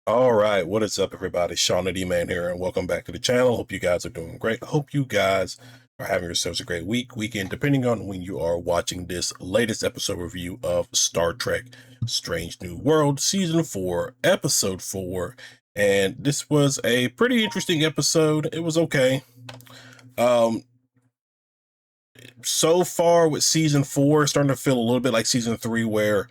All right, what is up, everybody? Sean the D-Man here, and welcome back to the channel. Hope you guys are doing great. Hope you guys are having yourselves a great weekend, depending on when you are watching this latest episode review of Star Trek Strange New World, Season 4, Episode 4. And this was a pretty interesting episode. It was okay. Um, so far with Season 4, it's starting to feel a little bit like Season 3, where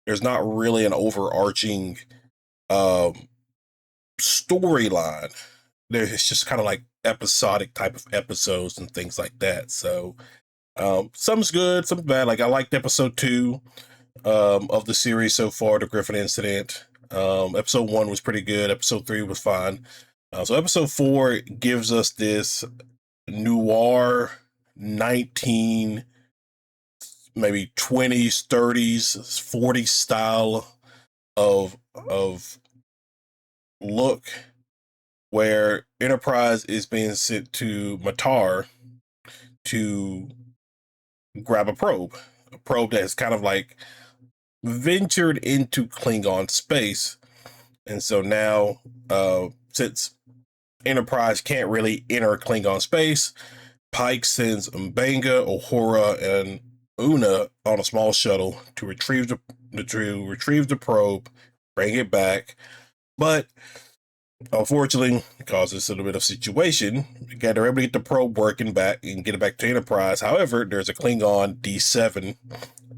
there's not really an overarching um storyline. It's just kind of like episodic type of episodes and things like that. So some's good, some's bad. Like I liked episode 2 of the series so far, the Griffin incident. Episode 1 was pretty good. Episode 3 was fine. So episode 4 gives us this noir 19, maybe 20s, 30s, 40s style of look, where Enterprise is being sent to Matar to grab a probe that has kind of like ventured into Klingon space. And so now, since Enterprise can't really enter Klingon space, Pike sends M'Benga, Uhura, and Una on a small shuttle to retrieve the probe, bring it back. But unfortunately, it causes a little bit of situation. They're able to get the probe working back and get it back to Enterprise. However, there's a Klingon D7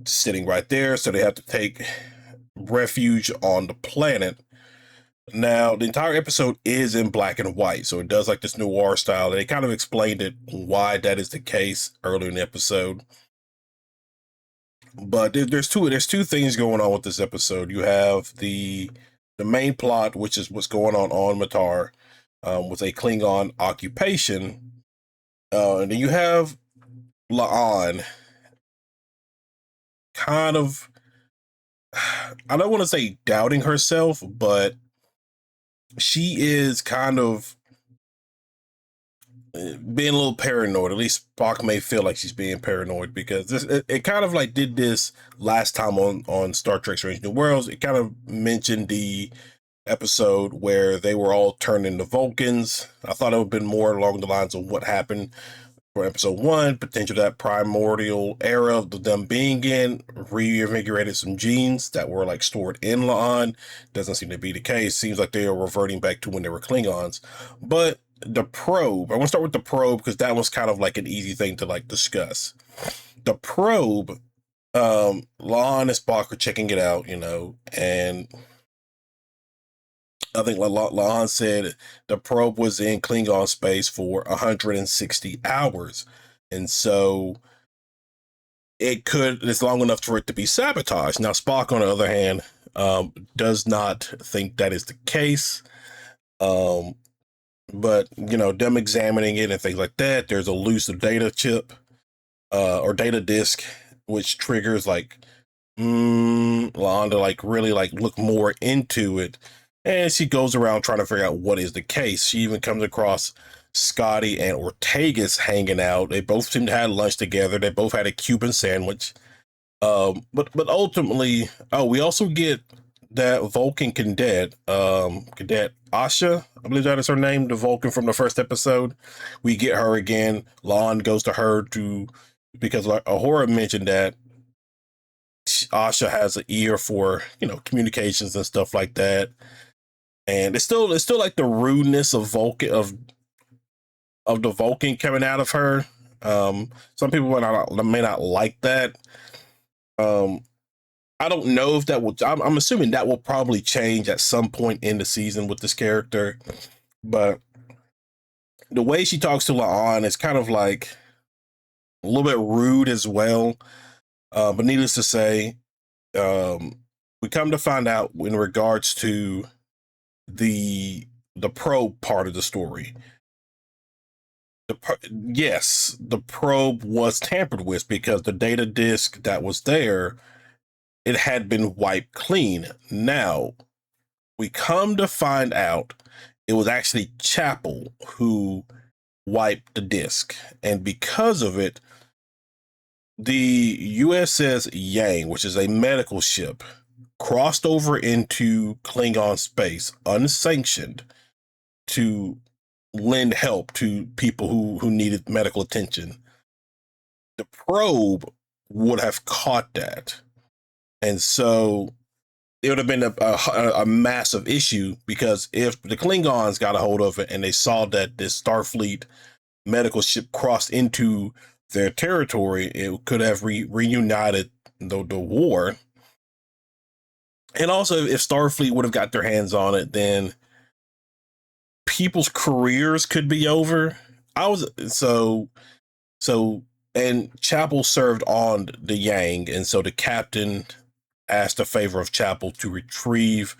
sitting right there, so they have to take refuge on the planet. Now, the entire episode is in black and white, so it does like this noir style. They kind of explained it why that is the case earlier in the episode. But there's two things going on with this episode. You have the main plot, which is what's going on Matar, with a Klingon occupation, and then you have La'an, kind of, I don't want to say doubting herself, but she is kind of being a little paranoid. At least Spock may feel like she's being paranoid, because it kind of like did this last time on Star Trek Strange New Worlds. It kind of mentioned the episode where they were all turned into Vulcans. I thought it would have been more along the lines of what happened for episode 1, potential that primordial era of them being in, reinvigorated some genes that were like stored in La'an. Doesn't seem to be the case. Seems like they are reverting back to when they were Klingons. But the probe, I want to start with the probe, because that was kind of like an easy thing to like discuss. The probe, La'an and Spock are checking it out, and I think La'an said the probe was in Klingon space for 160 hours. And so it's long enough for it to be sabotaged. Now, Spock, on the other hand, does not think that is the case. But, them examining it and things like that, there's a loose data chip or data disk, which triggers like La'an to like really like look more into it. And she goes around trying to figure out what is the case. She even comes across Scotty and Ortegas hanging out. They both seem to have lunch together. They both had a Cuban sandwich. But ultimately, we also get that Vulcan cadet Asha, I believe that is her name, the Vulcan from the first episode. We get her again. Lon goes to her because like Ahura mentioned that Asha has an ear for communications and stuff like that. And it's still like the rudeness of Vulcan of the Vulcan coming out of her. Some people may not like that. I don't know if that will. I'm assuming that will probably change at some point in the season with this character, but the way she talks to La'an is kind of like a little bit rude as well. But needless to say, we come to find out in regards to the probe part of the story. Yes, the probe was tampered with, because the data disk that was there, it had been wiped clean. Now, we come to find out it was actually Chapel who wiped the disk. And because of it, the USS Yang, which is a medical ship, crossed over into Klingon space unsanctioned to lend help to people who needed medical attention, the probe would have caught that. And so it would have been a massive issue, because if the Klingons got a hold of it and they saw that this Starfleet medical ship crossed into their territory, it could have reunited the war. And also, if Starfleet would have got their hands on it, then people's careers could be over. And Chapel served on the Yang, and so the captain asked a favor of Chapel to retrieve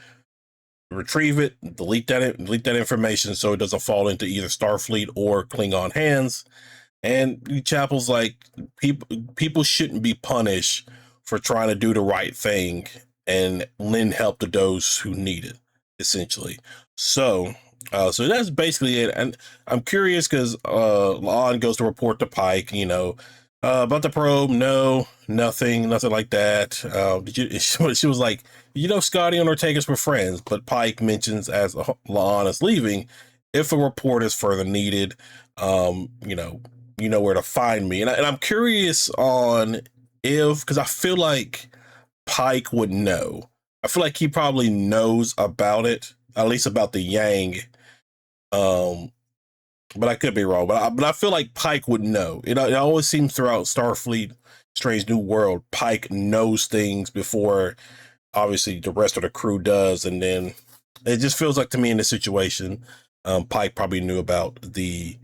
it, delete that information so it doesn't fall into either Starfleet or Klingon hands. And Chapel's like, people shouldn't be punished for trying to do the right thing and lend help to those who need it, essentially. So that's basically it. And I'm curious because La'an goes to report to Pike, about the probe. No, nothing like that. Did you? She was like, Scotty and Ortegas were friends, but Pike mentions as La'an is leaving, if a report is further needed, you know where to find me. And I'm curious on because I feel like Pike would know. I feel like he probably knows about it, at least about the Yang. But I could be wrong. But I feel like Pike would know. It always seems throughout Starfleet, Strange New World, Pike knows things before, obviously, the rest of the crew does. And then it just feels like to me in this situation, Pike probably knew about the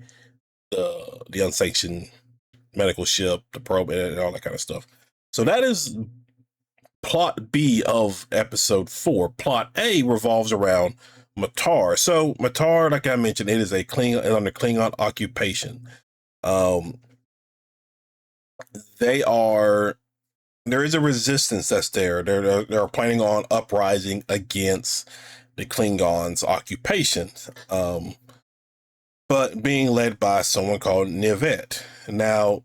unsanctioned medical ship, the probe, and all that kind of stuff. So that is plot B of episode 4. Plot A revolves around Matar. So Matar, like I mentioned, it is a Klingon under Klingon occupation. There is a resistance that's there. They're planning on uprising against the Klingons' occupation. But being led by someone called Nivet. Now,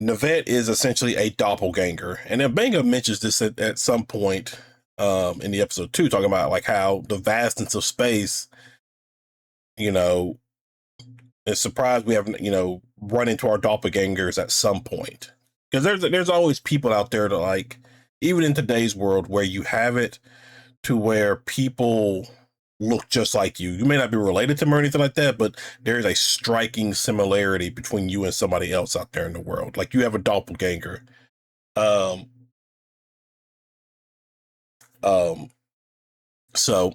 Nivet is essentially a doppelganger, and Benga mentions this at some point in the episode 2, talking about like how the vastness of space, is surprised we haven't, run into our doppelgangers at some point. Because there's always people out there that, like, even in today's world, where you have it to where people look just like you. You may not be related to them or anything like that, but there's a striking similarity between you and somebody else out there in the world. Like, you have a doppelganger. So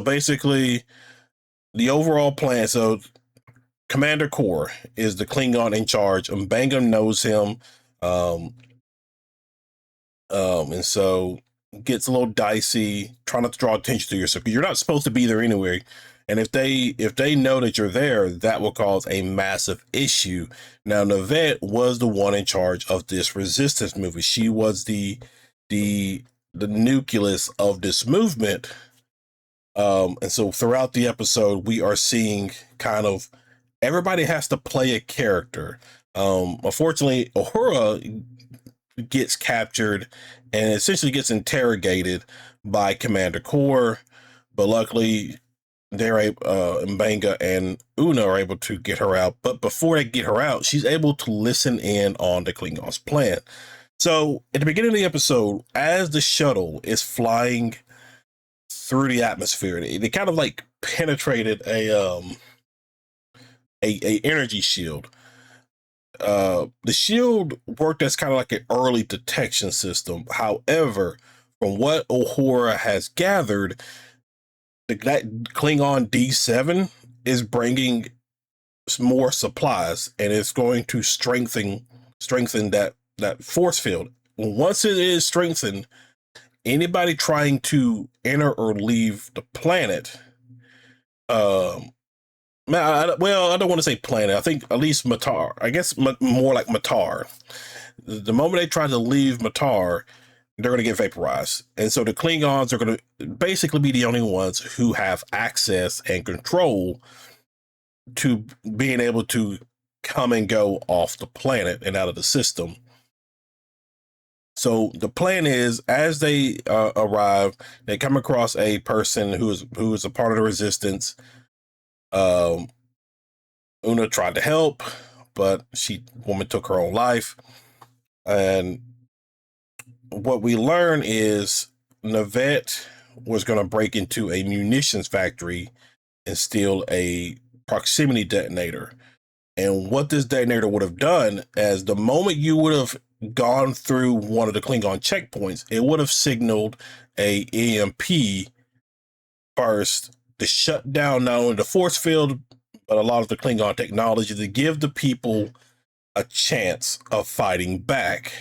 basically, the overall plan. So Commander Kor is the Klingon in charge. Mbangam knows him. And so gets a little dicey, trying not to draw attention to yourself, because you're not supposed to be there anyway. And if they know that you're there, that will cause a massive issue. Now, Navette was the one in charge of this resistance movement. She was the nucleus of this movement. And so throughout the episode, we are seeing kind of everybody has to play a character. Unfortunately, Uhura gets captured and essentially gets interrogated by Commander Kor, but luckily Mbanga and Una are able to get her out. But before they get her out, she's able to listen in on the Klingons' plan. So at the beginning of the episode, as the shuttle is flying through the atmosphere, they kind of like penetrated a energy shield. The shield worked as kind of like an early detection system. However, from what Uhura has gathered, that Klingon D7 is bringing more supplies, and it's going to strengthen that force field. Once it is strengthened, anybody trying to enter or leave the planet, I don't want to say planet. I think at least Matar. I guess more like Matar. The moment they try to leave Matar, they're going to get vaporized. And so the Klingons are going to basically be the only ones who have access and control to being able to come and go off the planet and out of the system. So the plan is, as they arrive, they come across a person who is a part of the resistance. Um, Una tried to help, but woman took her own life. And what we learn is Navette was going to break into a munitions factory and steal a proximity detonator. And what this detonator would have done, as the moment you would have gone through one of the Klingon checkpoints, it would have signaled a EMP first to shut down not only the force field, but a lot of the Klingon technology to give the people a chance of fighting back.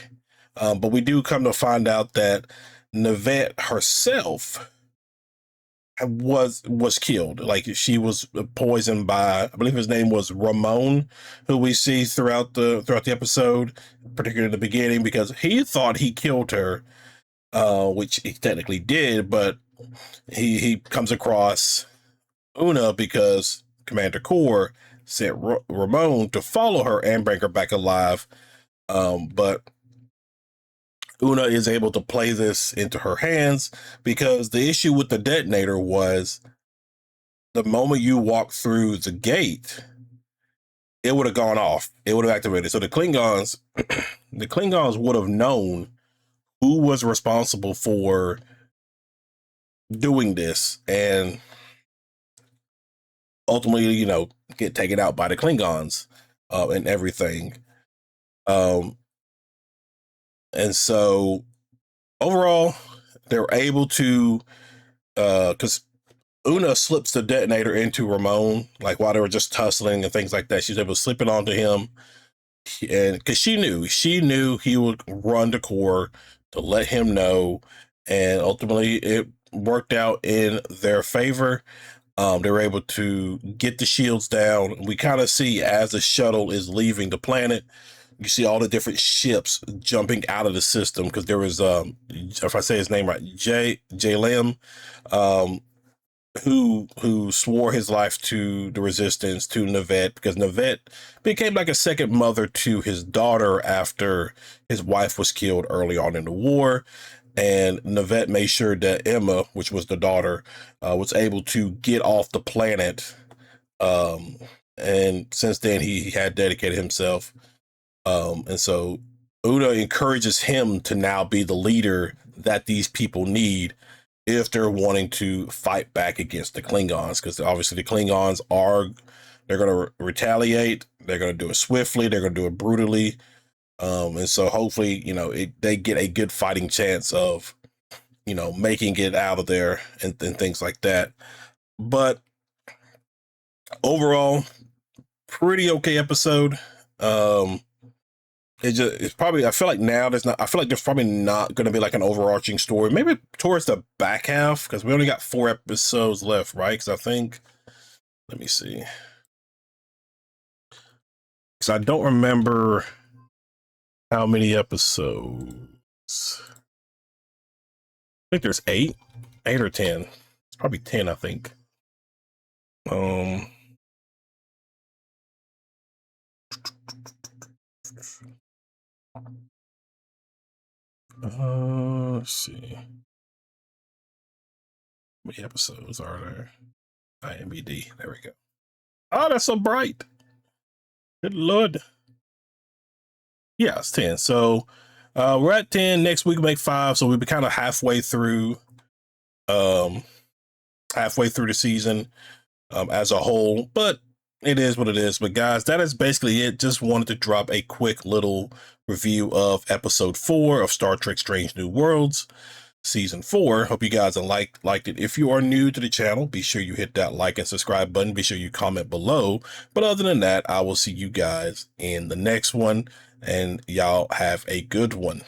But we do come to find out that Navette herself was killed. Like, she was poisoned by, I believe his name was Ramon, who we see throughout the episode, particularly in the beginning, because he thought he killed her, which he technically did, but he comes across Una because Commander Core sent Ramon to follow her and bring her back alive. But Una is able to play this into her hands, because the issue with the detonator was the moment you walk through the gate, it would have gone off. It would have activated. So the Klingons, the Klingons would have known who was responsible for doing this, and ultimately, get taken out by the Klingons and everything. And so overall, they're able to, because Una slips the detonator into Ramon, like while they were just tussling and things like that. She's able to slip it onto him, and because she knew he would run to Core to let him know, and ultimately it worked out in their favor. They were able to get the shields down. We kind of see, as the shuttle is leaving the planet, you see all the different ships jumping out of the system, because there was, if I say his name right, J-Lim, who swore his life to the resistance, to Navette, because Navette became like a second mother to his daughter after his wife was killed early on in the war. And Navette made sure that Emma, which was the daughter, was able to get off the planet. And since then, he had dedicated himself. And so Una encourages him to now be the leader that these people need if they're wanting to fight back against the Klingons, because obviously the Klingons they're going to retaliate. They're going to do it swiftly. They're going to do it brutally. And so hopefully, they get a good fighting chance of, making it out of there and things like that. But overall, pretty okay episode. It's probably, I feel like there's probably not going to be like an overarching story, maybe towards the back half, because we only got 4 episodes left, right? Because I think, let me see, because I don't remember how many episodes. I think there's 8 or 10. It's probably 10, I think. Let's see. How many episodes are there? IMBD. There we go. Oh, that's so bright. Good Lord. Yeah, it's 10. So we're at 10. Next week, make 5. So we'll be kind of halfway through the season as a whole. But it is what it is. But guys, that is basically it. Just wanted to drop a quick little review of episode 4 of Star Trek Strange New Worlds, season 4. Hope you guys liked it. If you are new to the channel, be sure you hit that like and subscribe button. Be sure you comment below. But other than that, I will see you guys in the next one, and y'all have a good one.